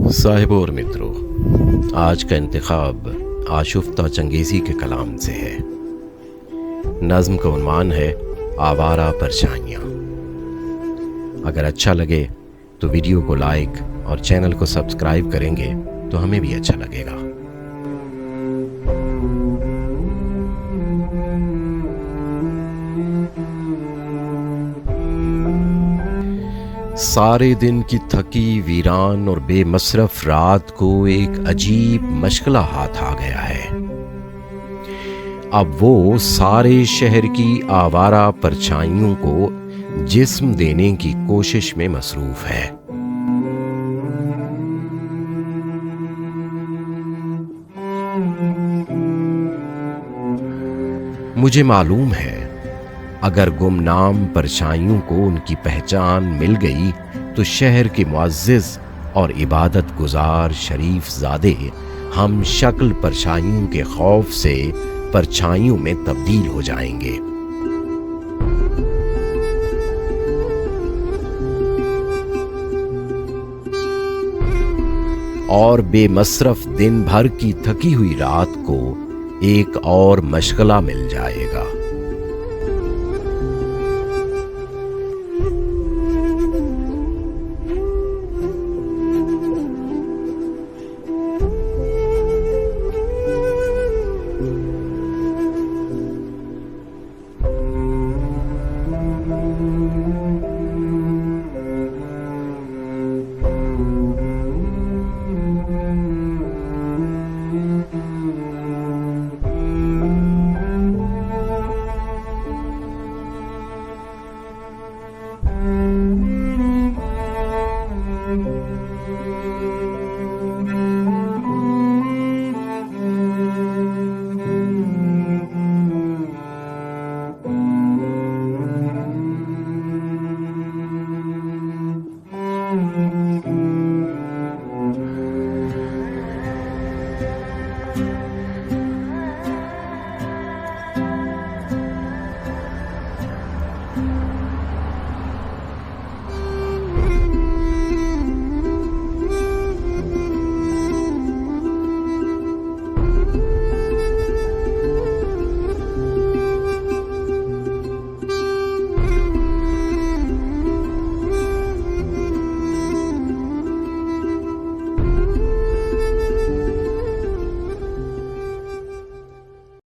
साहिबो और मित्रों, आज का इंतखाब आशुफ्ता चंगेज़ी के कलाम से है। नज़्म का उन्वान है आवारा परछाइयाँ। अगर अच्छा लगे तो वीडियो को लाइक और चैनल को सब्सक्राइब करेंगे तो हमें भी अच्छा लगेगा। सारे दिन की थकी वीरान और बेमसरफ रात को एक अजीब मशगला हाथ आ गया है। अब वो सारे शहर की आवारा परछाइयों को जिस्म देने की कोशिश में मसरूफ है। मुझे मालूम है, अगर गुमनाम परछाइयों को उनकी पहचान मिल गई तो शहर के मुअज़्ज़िज़ और इबादत गुजार शरीफ ज़ादे हम शक्ल परछाइयों के खौफ से परछाइयों में तब्दील हो जाएंगे। और बेमसरफ दिन भर की थकी हुई रात को एक और मशगला मिल जाएगा।